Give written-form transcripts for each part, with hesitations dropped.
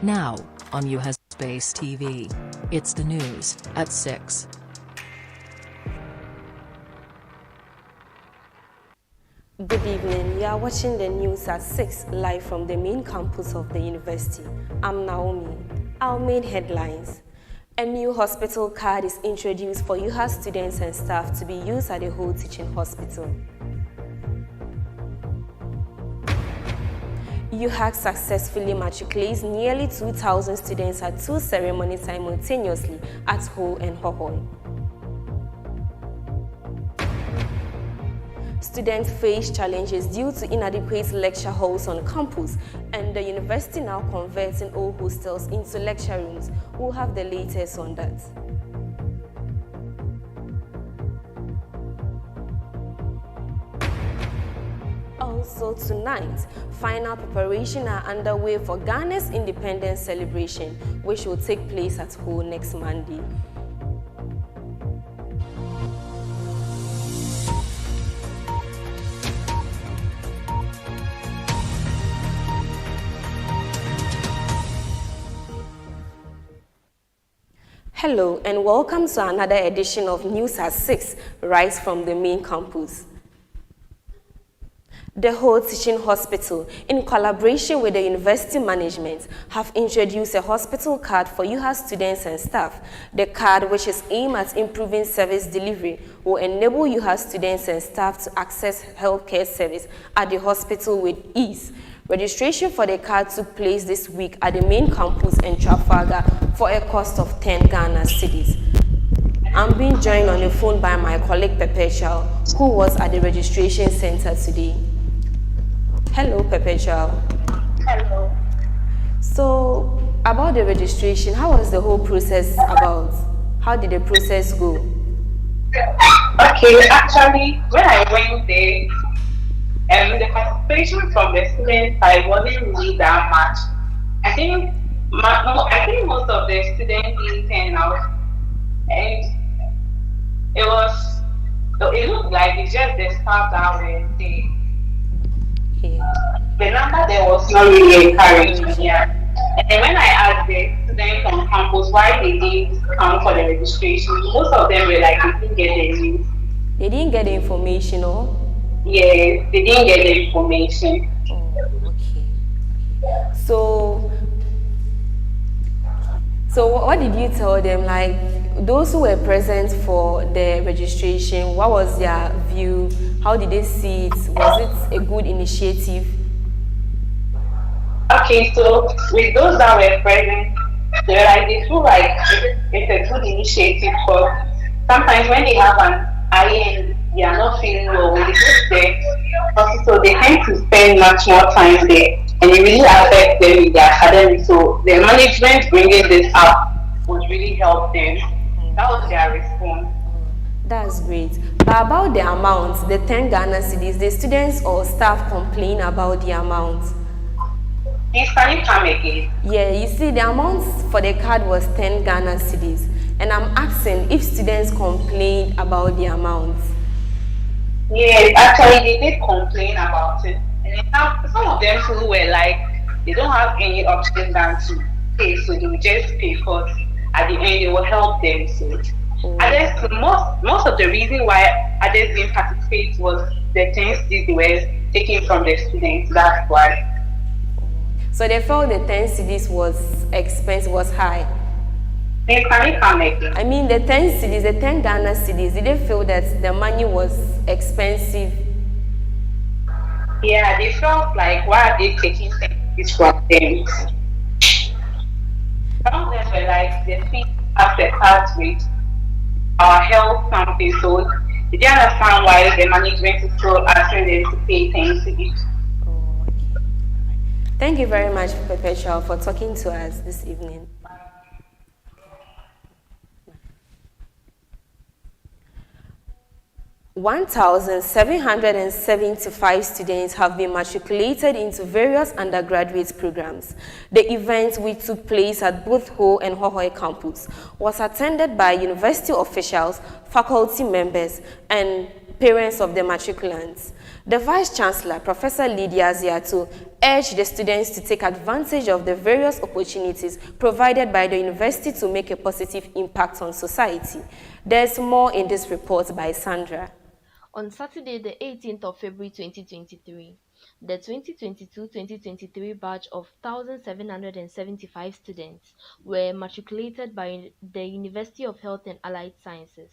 Now, on UHAS Space TV. It's the news at 6. Good evening. You are watching the news at 6 live from the main campus of the university. I'm Naomi. Our main headlines. A new hospital card is introduced for UHAS students and staff to be used at the whole teaching hospital. UHAS successfully matriculates nearly 2,000 students at 2 ceremonies simultaneously at Ho and Hohoi. Students face challenges due to inadequate lecture halls on campus, and the university now converting old hostels into lecture rooms. We'll have the latest on that. Also tonight, final preparations are underway for Ghana's independence celebration, which will take place at Ho next Monday. Hello and welcome to another edition of News at 6, right from the main campus. The whole teaching hospital, in collaboration with the university management, have introduced a hospital card for UHAS students and staff. The card, which is aimed at improving service delivery, will enable UHAS students and staff to access healthcare service at the hospital with ease. Registration for the card took place this week at the main campus in Trafalgar for a cost of 10 Ghana cedis. I'm being joined on the phone by my colleague Perpetual, who was at the registration center today. Hello, Perpetual. Hello. So, about the registration, how was the whole process about? How did the process go? Okay, actually, when I went there, the participation from the students, I wasn't really that much. I think most of the students didn't turn out, and it looked like it's just the staff that were there. Okay. The number there was not really encouraging, yeah. And then when I asked the students on campus why they didn't come for the registration, most of them were like they didn't get the news. They didn't get the information, or? Yes, they didn't get the information. Oh, okay. So what did you tell them? Like, those who were present for the registration, what was their view? How did they see it? Was it a good initiative? Okay, so with those that were present, they feel like it's a good initiative, but sometimes when they have an IN, they are not feeling well when they get there, so they tend to spend much more time there, and it really affects them in their academics. So the management bringing this up would really help them. That was their response. That's great. But about the amount, the 10 Ghana cedis, the students or staff complain about the amount? Please, can you come again? Yeah, you see, the amount for the card was 10 Ghana cedis. And I'm asking if students complain about the amount. Yes, actually, they did complain about it. And some of them who were like, they don't have any option than to pay, so they will just pay because at the end, it will help them. So, most of the reason why others didn't participate was the things they were taking from the students. That's why. So they felt the 10 cedis was expensive, was high. Hey, can you come again? I mean, the 10 cedis, the 10 Ghana cedis, did they feel that the money was expensive? Yeah, they felt like, why are they taking things from them? Some of them were like, the fee after tax rate, our health something, so they didn't understand why the management is still asking them to pay 10 cedis. Oh, okay. Thank you very much, Perpetual, for talking to us this evening. 1,775 students have been matriculated into various undergraduate programs. The event, which took place at both Ho and Hohoi campus, was attended by university officials, faculty members, and parents of the matriculants. The Vice-Chancellor, Professor Lydia Ziato, urged the students to take advantage of the various opportunities provided by the university to make a positive impact on society. There's more in this report by Sandra. On Saturday, the 18th of February 2023, the 2022-2023 batch of 1,775 students were matriculated by the University of Health and Allied Sciences.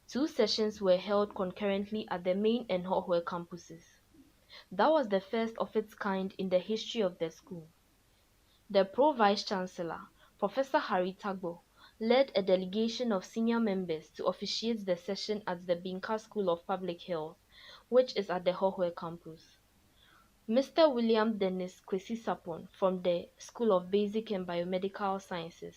2 sessions were held concurrently at the main and Hohwe campuses. That was the first of its kind in the history of the school. The Pro-Vice-Chancellor, Professor Harry Tagbo, led a delegation of senior members to officiate the session at the Binka School of Public Health, which is at the Hohwe campus. Mr. William Dennis Kwesi Sapon from the School of Basic and Biomedical Sciences,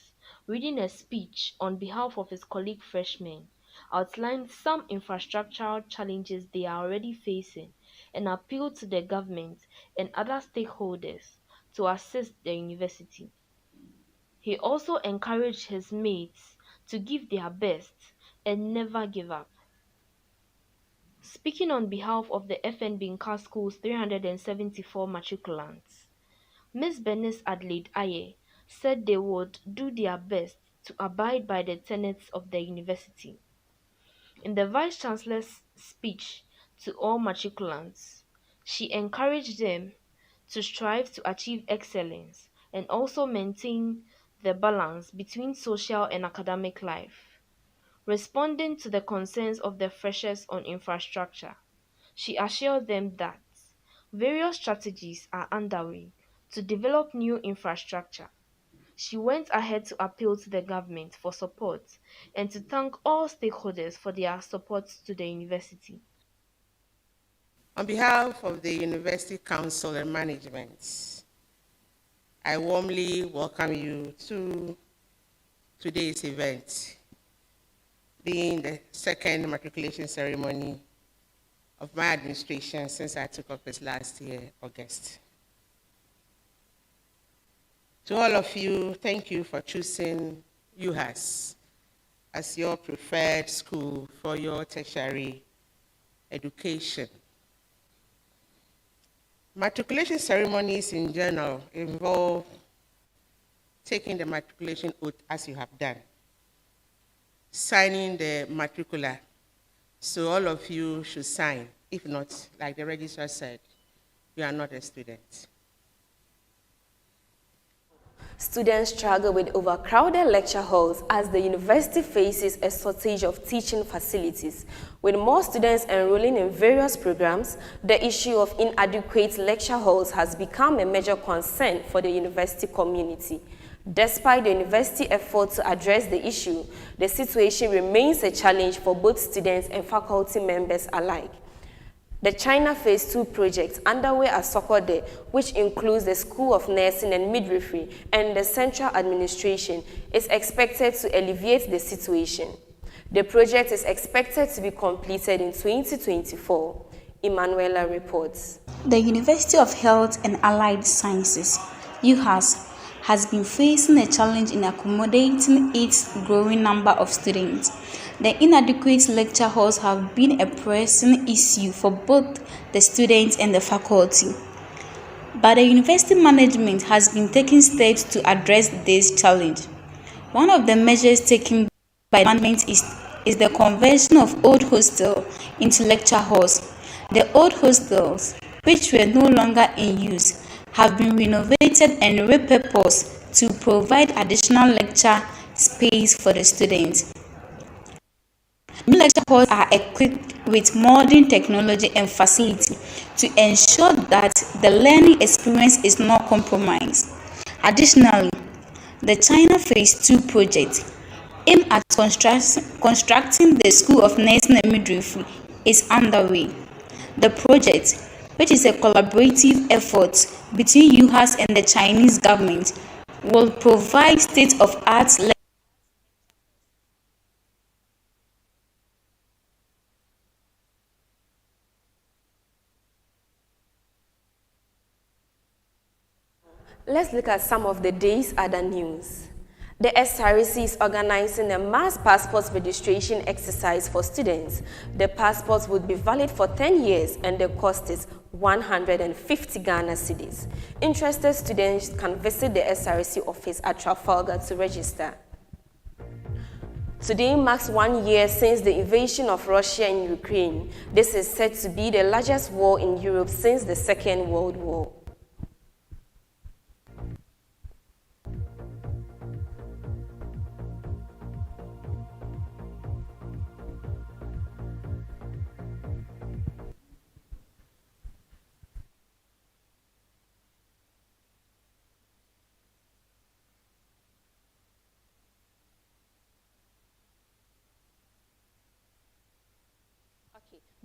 reading a speech on behalf of his colleague freshmen, outlined some infrastructural challenges they are already facing and appealed to the government and other stakeholders to assist the university. He also encouraged his mates to give their best and never give up. Speaking on behalf of the FN Binka School's 374 matriculants, Ms. Bernice Adelaide Aye said they would do their best to abide by the tenets of the university. In the Vice-Chancellor's speech to all matriculants, she encouraged them to strive to achieve excellence and also maintain the balance between social and academic life. Responding to the concerns of the freshers on infrastructure, she assured them that various strategies are underway to develop new infrastructure. She went ahead to appeal to the government for support and to thank all stakeholders for their support to the university. On behalf of the University Council and Management, I warmly welcome you to today's event, being the second matriculation ceremony of my administration since I took office last year, August. To all of you, thank you for choosing UHAS as your preferred school for your tertiary education. Matriculation ceremonies in general involve taking the matriculation oath as you have done, signing the matricular. So all of you should sign. If not, like the registrar said, you are not a student. Students struggle with overcrowded lecture halls as the university faces a shortage of teaching facilities. With more students enrolling in various programs, the issue of inadequate lecture halls has become a major concern for the university community. Despite the university effort to address the issue, the situation remains a challenge for both students and faculty members alike. The China Phase 2 project underway at Sokode, which includes the School of Nursing and Midwifery and the Central Administration, is expected to alleviate the situation. The project is expected to be completed in 2024. Emanuela reports. The University of Health and Allied Sciences, UHAS, has been facing a challenge in accommodating its growing number of students. The inadequate lecture halls have been a pressing issue for both the students and the faculty. But the university management has been taking steps to address this challenge. One of the measures taken by the management is the conversion of old hostels into lecture halls. The old hostels, which were no longer in use, have been renovated and repurposed to provide additional lecture space for the students. New lecture halls are equipped with modern technology and facility to ensure that the learning experience is not compromised. Additionally, the China Phase 2 project, aimed at constructing the School of Nursing and Midwifery, is underway. The project, which is a collaborative effort between UHAS and the Chinese government, will provide state-of-art Let's look at some of the day's other news. The SRC is organizing a mass passport registration exercise for students. The passports would be valid for 10 years and the cost is 150 Ghana cedis. Interested students can visit the SRC office at Trafalgar to register. Today marks 1 year since the invasion of Russia in Ukraine. This is said to be the largest war in Europe since the Second World War.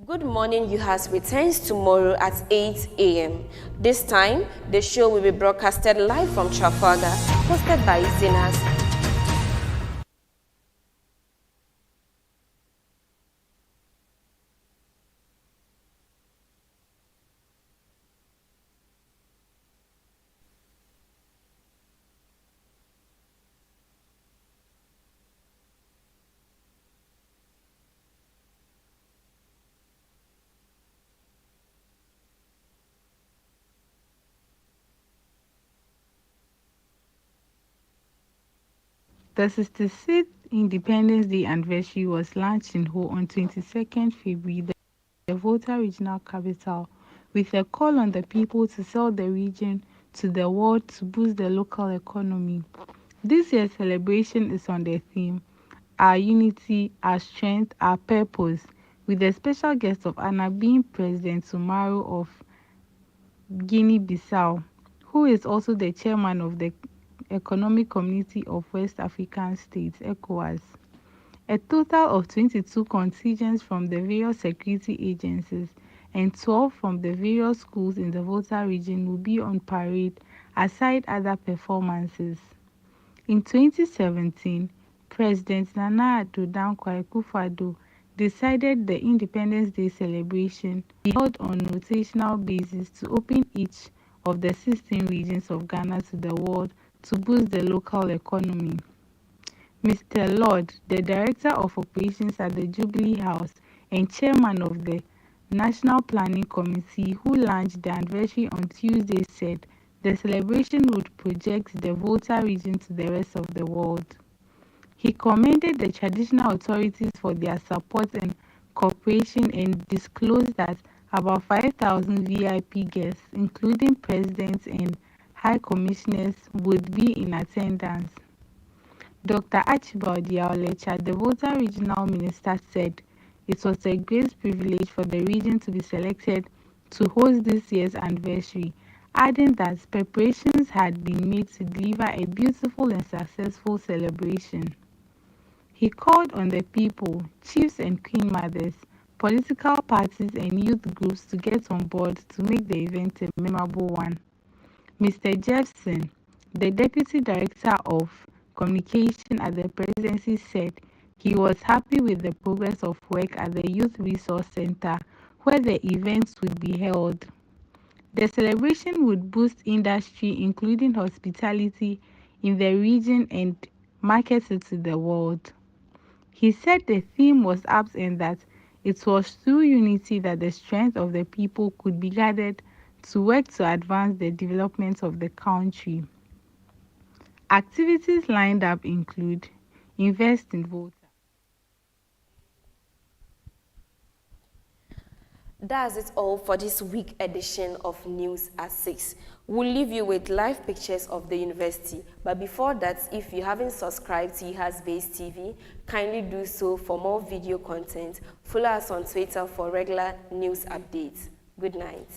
Good Morning UHAS returns tomorrow at 8 a.m. This time, the show will be broadcasted live from Trafalgar, hosted by Zenas. The 66th Independence Day anniversary was launched in Ho on 22nd February, the Volta regional capital, with a call on the people to sell the region to the world to boost the local economy. This year's celebration is on the theme, Our Unity, Our Strength, Our Purpose, with the special guest of honor being President Sumaro of Guinea-Bissau, who is also the chairman of the Economic Community of West African States, ECOWAS. A total of 22 contingents from the various security agencies and 12 from the various schools in the Volta region will be on parade aside other performances. In 2017, President Nana Addo Dankwa Akufo-Addo decided the Independence Day celebration be held on rotational basis to open each of the 16 regions of Ghana to the world to boost the local economy. Mr. Lord, the Director of Operations at the Jubilee House and Chairman of the National Planning Committee, who launched the anniversary on Tuesday, said the celebration would project the Volta region to the rest of the world. He commended the traditional authorities for their support and cooperation and disclosed that about 5,000 VIP guests, including presidents and high commissioners, would be in attendance. Dr. Archibald Yaolecha, the Volta Regional Minister, said it was a great privilege for the region to be selected to host this year's anniversary, adding that preparations had been made to deliver a beautiful and successful celebration. He called on the people, chiefs and queen mothers, political parties and youth groups to get on board to make the event a memorable one. Mr. Jeffson, the Deputy Director of Communication at the Presidency, said he was happy with the progress of work at the Youth Resource Center where the events would be held. The celebration would boost industry, including hospitality, in the region and market it to the world. He said the theme was apt and that it was through unity that the strength of the people could be gathered to work to advance the development of the country. Activities lined up include Invest in Volta. That's it all for this week edition of News at 6. We'll leave you with live pictures of the university. But before that, if you haven't subscribed to UHAS Base TV, kindly do so for more video content. Follow us on Twitter for regular news updates. Good night.